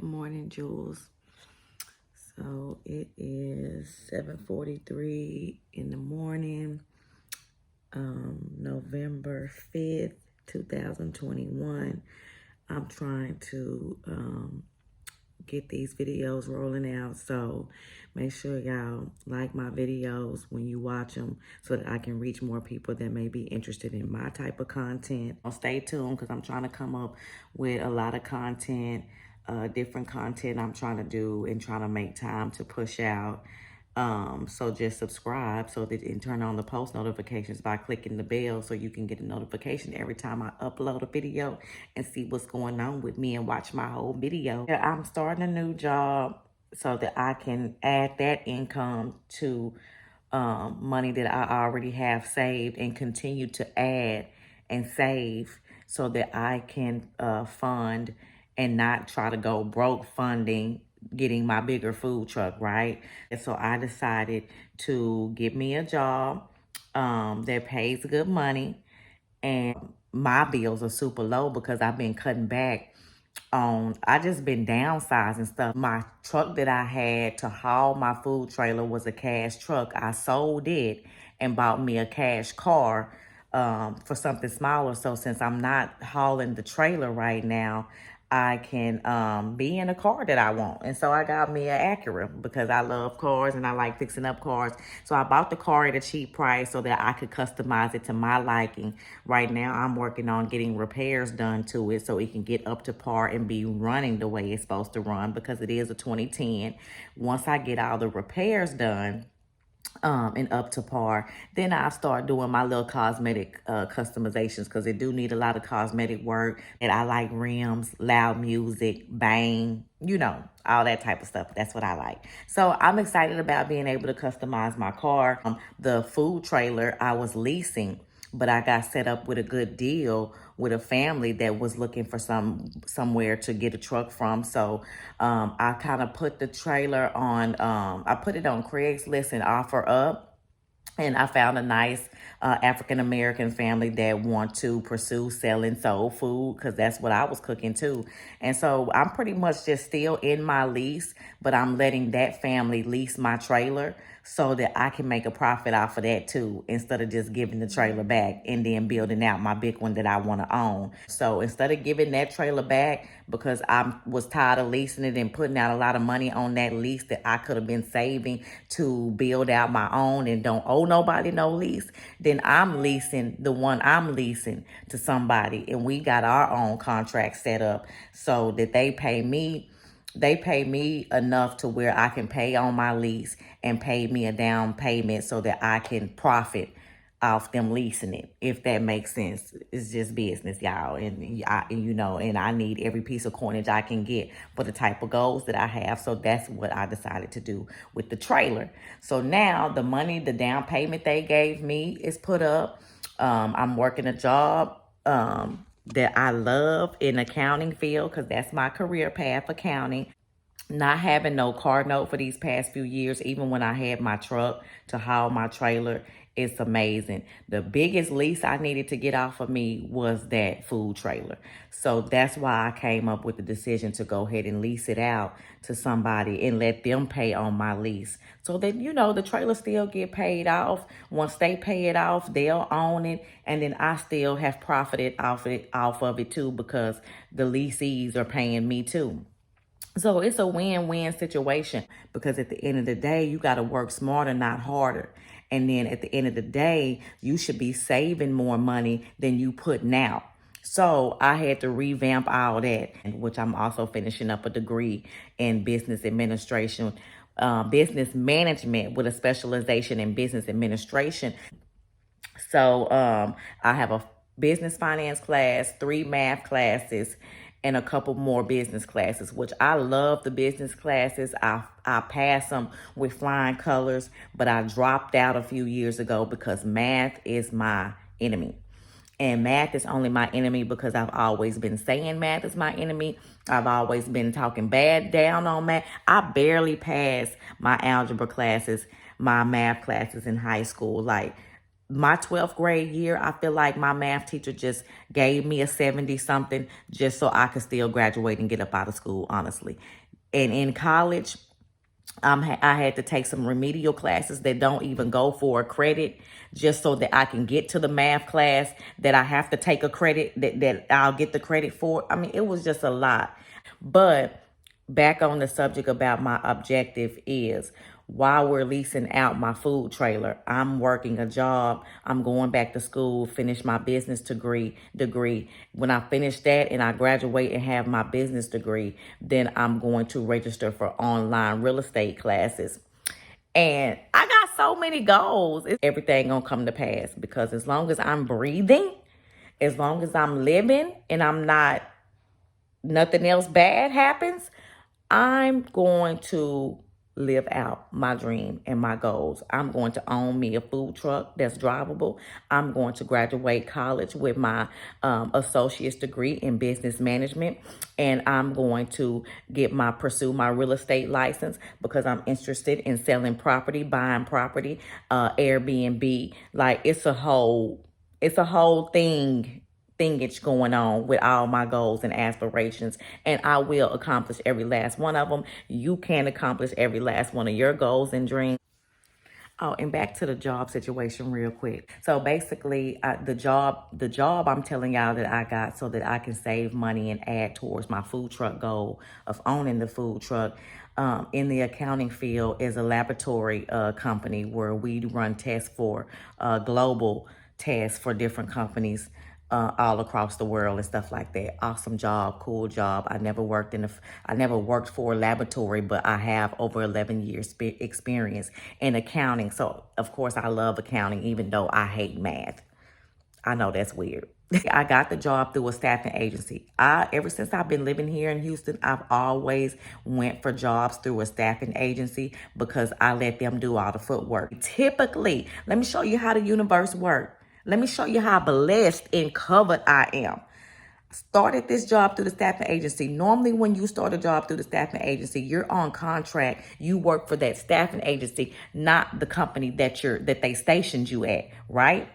morning, Jules. So it is 7:43 in the morning, November 5th, 2021. I'm trying to get these videos rolling out, so make sure y'all like my videos when you watch them so that I can reach more people that may be interested in my type of content. Stay tuned because I'm trying to come up with a lot of content, different content I'm trying to do and trying to make time to push out. So just subscribe so that and turn on the post notifications by clicking the bell so you can get a notification every time I upload a video and see what's going on with me and watch my whole video. Yeah, I'm starting a new job so that I can add that income to money that I already have saved and continue to add and save so that I can fund and not try to go broke funding getting my bigger food truck, right? And so I decided to get me a job that pays good money, and my bills are super low because I've been cutting back on, I just been downsizing stuff. My truck that I had to haul my food trailer was a cash truck. I sold it and bought me a cash car for something smaller. So since I'm not hauling the trailer right now, I can be in a car that I want. And so I got me an Acura because I love cars and I like fixing up cars. So I bought the car at a cheap price so that I could customize it to my liking. Right now, I'm working on getting repairs done to it so it can get up to par and be running the way it's supposed to run because it is a 2010. Once I get all the repairs done, and up to par, then I'll start doing my little cosmetic customizations because it do need a lot of cosmetic work. And I like rims, loud music, bang, all that type of stuff. That's what I like. So I'm excited about being able to customize my car. The food trailer I was leasing, but I got set up with a good deal with a family that was looking for somewhere to get a truck from. So I kind of put the trailer on, I put it on Craigslist and OfferUp. And I found a nice African-American family that want to pursue selling soul food because that's what I was cooking too. And so I'm pretty much just still in my lease, but I'm letting that family lease my trailer so that I can make a profit off of that too, instead of just giving the trailer back and then building out my big one that I want to own. So instead of giving that trailer back, because I was tired of leasing it and putting out a lot of money on that lease that I could have been saving to build out my own and don't owe nobody no lease, then I'm leasing the one I'm leasing to somebody, and we got our own contract set up so that they pay me enough to where I can pay on my lease and pay me a down payment so that I can profit off them leasing it, if that makes sense. It's just business, y'all. And I need every piece of coinage I can get for the type of goals that I have. So that's what I decided to do with the trailer. So now the money, the down payment they gave me is put up. I'm working a job that I love in accounting field because that's my career path, accounting. Not having no car note for these past few years, even when I had my truck to haul my trailer, it's amazing. The biggest lease I needed to get off of me was that food trailer. So that's why I came up with the decision to go ahead and lease it out to somebody and let them pay on my lease. So that, the trailer still get paid off. Once they pay it off, they'll own it. And then I still have profited off of it too, because the leasees are paying me too. So it's a win-win situation because at the end of the day, you got to work smarter, not harder. And then at the end of the day, you should be saving more money than you putting out. So I had to revamp all that, which I'm also finishing up a degree in business administration, business management with a specialization in business administration. So I have a business finance class, 3 math classes, and a couple more business classes, which I love the business classes. I pass them with flying colors, but I dropped out a few years ago because math is my enemy. And math is only my enemy because I've always been saying math is my enemy. I've always been talking bad down on math. I barely passed my algebra classes, my math classes in high school. Like, my 12th grade year, I feel like my math teacher just gave me a 70 something just so I could still graduate and get up out of school, honestly. And in college, I had to take some remedial classes that don't even go for a credit just so that I can get to the math class that I have to take a credit that I'll get the credit for. I mean, it was just a lot. But back on the subject about my objective is while we're leasing out my food trailer, I'm working a job. I'm going back to school, finish my business degree. When I finish that and I graduate and have my business degree, then I'm going to register for online real estate classes. And I got so many goals. Everything gonna come to pass because as long as I'm breathing, as long as I'm living and I'm not, nothing else bad happens, I'm going to live out my dream and my goals. I'm going to own me a food truck that's drivable. I'm going to graduate college with my associate's degree in business management. And I'm going to pursue my real estate license because I'm interested in selling property, buying property, Airbnb. Like it's a whole thingage going on with all my goals and aspirations, and I will accomplish every last one of them. You can accomplish every last one of your goals and dreams. Oh, and back to the job situation real quick. So basically, the job I'm telling y'all that I got so that I can save money and add towards my food truck goal of owning the food truck. In the accounting field is a laboratory company where we run tests for global tests for different companies all across the world and stuff like that. Awesome job, cool job. I never worked for a laboratory, but I have over 11 years experience in accounting. So of course I love accounting, even though I hate math. I know that's weird. I got the job through a staffing agency. Ever since I've been living here in Houston, I've always went for jobs through a staffing agency because I let them do all the footwork. Typically, let me show you how the universe works. Let me show you how blessed and covered I am. Started this job through the staffing agency. Normally, when you start a job through the staffing agency, you're on contract. You work for that staffing agency, not the company that they stationed you at, right?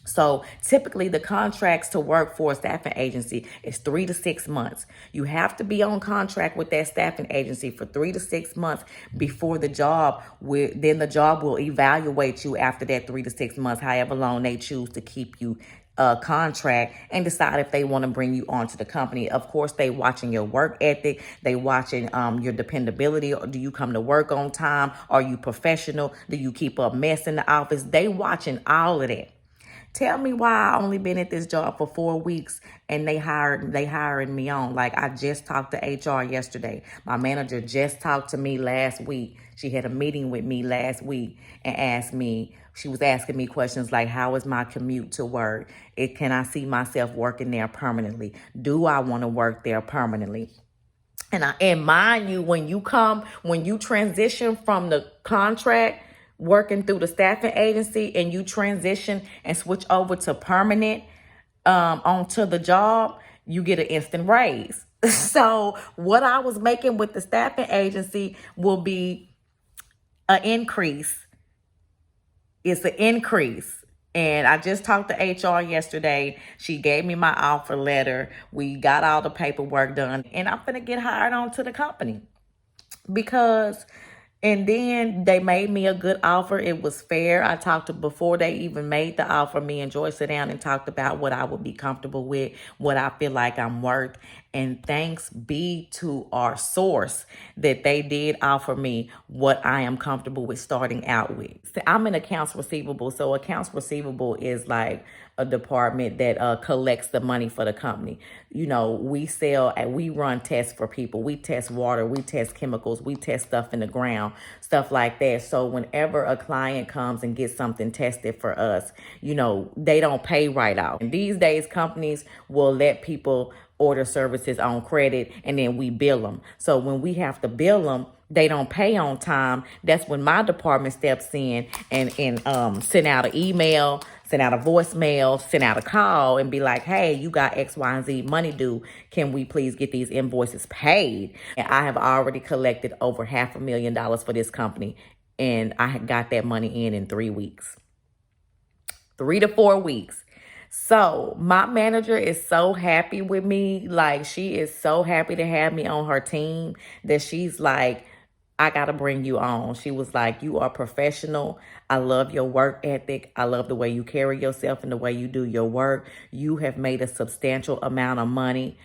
So typically the contracts to work for a staffing agency is 3 to 6 months. You have to be on contract with that staffing agency for 3 to 6 months before then the job will evaluate you after that 3 to 6 months, however long they choose to keep you contract, and decide if they want to bring you onto the company. Of course, they watching your work ethic. They watching your dependability. Or do you come to work on time? Are you professional? Do you keep a mess in the office? They watching all of that. Tell me why I only been at this job for 4 weeks and they hiring me on. Like I just talked to HR yesterday. My manager just talked to me last week. She had a meeting with me last week and she was asking me questions like, how is my commute to work? Can I see myself working there permanently? Do I want to work there permanently? And mind you, when you transition from the contract working through the staffing agency and you transition and switch over to permanent onto the job, you get an instant raise. So what I was making with the staffing agency will be an increase. It's an increase. And I just talked to HR yesterday. She gave me my offer letter. We got all the paperwork done. And I'm going to get hired onto the company because and then they made me a good offer. It was fair. Before they even made the offer, me and Joy sat down and talked about what I would be comfortable with, what I feel like I'm worth. And thanks be to our source that they did offer me what I am comfortable with starting out with. So I'm in accounts receivable. So accounts receivable is like a department that collects the money for the company. You know, we run tests for people. We test water, we test chemicals, we test stuff in the ground, stuff like that. So whenever a client comes and gets something tested for us, you know, they don't pay right off. And these days, companies will let people order services on credit and then we bill them. So when we have to bill them, they don't pay on time. That's when my department steps in and send out an email, send out a voicemail, send out a call and be like, hey, you got X, Y, and Z money due. Can we please get these invoices paid? And I have already collected over $500,000 for this company. And I got that money in 3 weeks. 3 to 4 weeks. So my manager is so happy with me. Like, she is so happy to have me on her team that she's like, I got to bring you on. She was like, you are professional. I love your work ethic. I love the way you carry yourself and the way you do your work. You have made a substantial amount of money,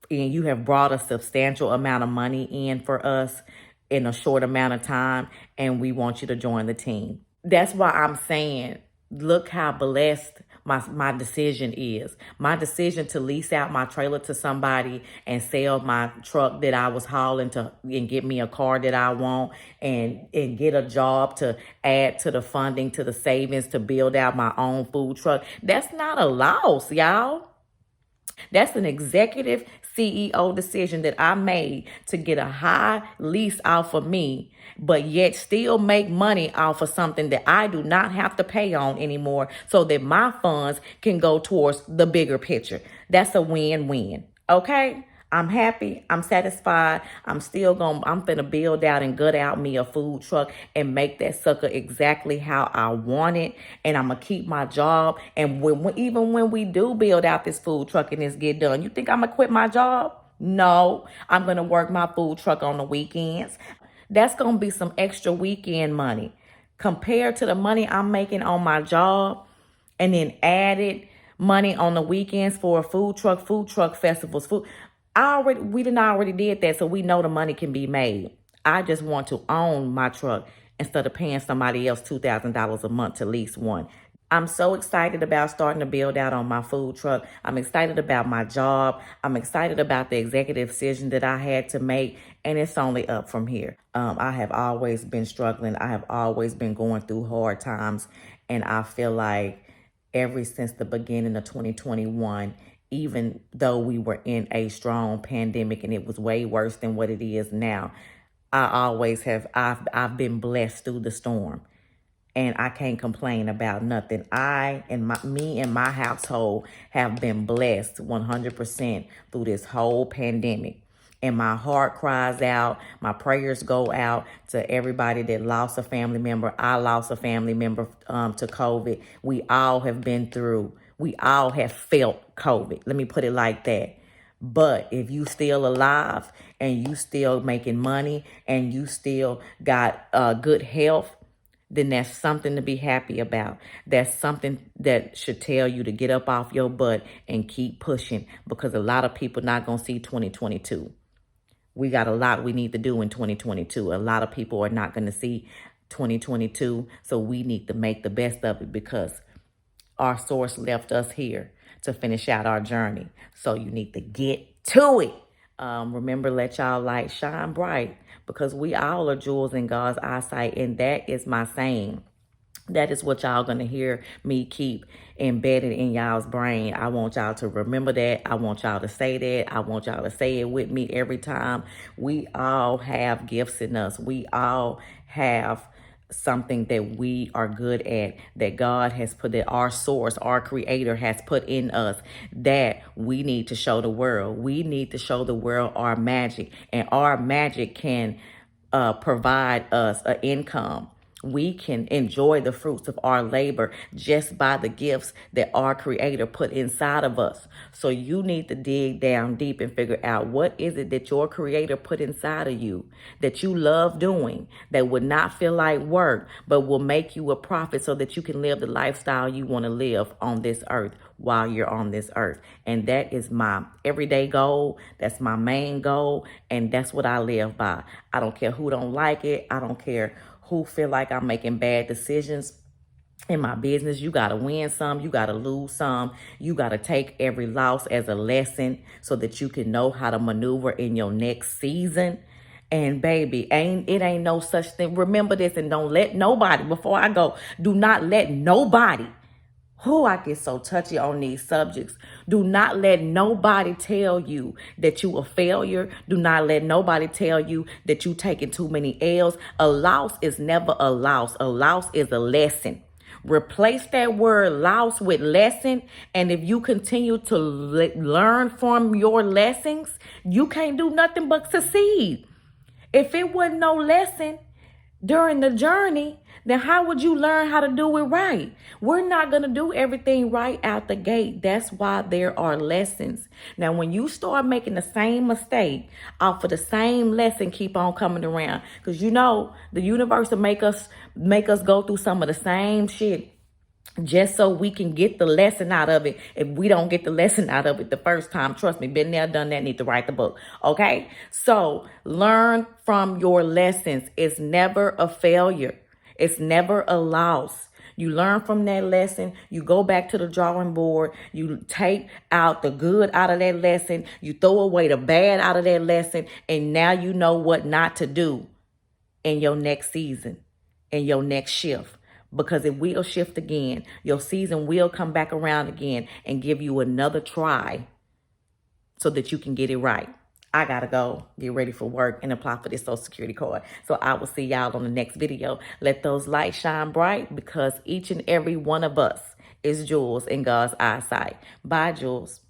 and you have brought a substantial amount of money in for us in a short amount of time, and we want you to join the team. That's why I'm saying, look how blessed my decision is. My decision to lease out my trailer to somebody and sell my truck that I was hauling to and get me a car that I want, and get a job to add to the funding, to the savings to build out my own food truck. That's not a loss, y'all. That's an executive CEO decision that I made to get a high lease off of me, but yet still make money off of something that I do not have to pay on anymore, so that my funds can go towards the bigger picture. That's a win-win. Okay? I'm happy. I'm satisfied. I'm finna build out and gut out me a food truck and make that sucker exactly how I want it. And I'm gonna keep my job. And even when we do build out this food truck and this get done, you think I'm gonna quit my job? No, I'm gonna work my food truck on the weekends. That's gonna be some extra weekend money compared to the money I'm making on my job, and then added money on the weekends for a food truck festivals, food. We didn't already did that, so we know the money can be made. I just want to own my truck instead of paying somebody else $2,000 a month to lease one. I'm so excited about starting to build out on my food truck. I'm excited about my job. I'm excited about the executive decision that I had to make, and it's only up from here. I have always been struggling. I have always been going through hard times, and I feel like ever since the beginning of 2021, even though we were in a strong pandemic and it was way worse than what it is now, I've been blessed through the storm, and I can't complain about nothing. Me and my household have been blessed 100% through this whole pandemic. And my heart cries out, my prayers go out to everybody that lost a family member. I lost a family member to COVID. We all have been through, we all have felt COVID. Let me put it like that. But if you still alive and you still making money and you still got good health, then that's something to be happy about. That's something that should tell you to get up off your butt and keep pushing, because a lot of people not going to see 2022. We got a lot we need to do in 2022. A lot of people are not going to see 2022, so we need to make the best of it, because our source left us here to finish out our journey. So you need to get to it. Remember, let y'all light shine bright, because we all are jewels in God's eyesight, and that is my saying. That is what y'all gonna hear me keep embedded in y'all's brain. I want y'all to remember that. I want y'all to say that. I want y'all to say it with me every time. We all have gifts in us. We all have something that we are good at, that God has put, that our source, our creator has put in us, that we need to show the world. We need to show the world our magic, and our magic can provide us an income. We can enjoy the fruits of our labor just by the gifts that our creator put inside of us. So you need to dig down deep and figure out, what is it that your creator put inside of you that you love doing, that would not feel like work, but will make you a profit so that you can live the lifestyle you want to live on this earth while you're on this earth. And that is my everyday goal. That's my main goal. And that's what I live by. I don't care who don't like it. I don't care who feel like I'm making bad decisions in my business. You got to win some. You got to lose some. You got to take every loss as a lesson so that you can know how to maneuver in your next season. And baby, it ain't no such thing. Remember this, and don't let nobody, before I go, do not let nobody, I get so touchy on these subjects. Do not let nobody tell you that you a failure. Do not let nobody tell you that you taking too many L's. A loss is never a loss. A loss is a lesson. Replace that word loss with lesson. And if you continue to learn from your lessons, you can't do nothing but succeed. If it wasn't no lesson, during the journey, then how would you learn how to do it right? We're not going to do everything right out the gate. That's why there are lessons. Now, when you start making the same mistake off of the same lesson, keep on coming around. Because you know, the universe will make us go through some of the same shit just so we can get the lesson out of it. If we don't get the lesson out of it the first time, trust me, been there, done that, need to write the book. Okay? So learn from your lessons. It's never a failure. It's never a loss. You learn from that lesson. You go back to the drawing board. You take out the good out of that lesson. You throw away the bad out of that lesson. And now you know what not to do in your next season, in your next shift. Because it will shift again. Your season will come back around again and give you another try so that you can get it right. I gotta go get ready for work and apply for this Social Security card. So I will see y'all on the next video. Let those lights shine bright, because each and every one of us is jewels in God's eyesight. Bye, Jules.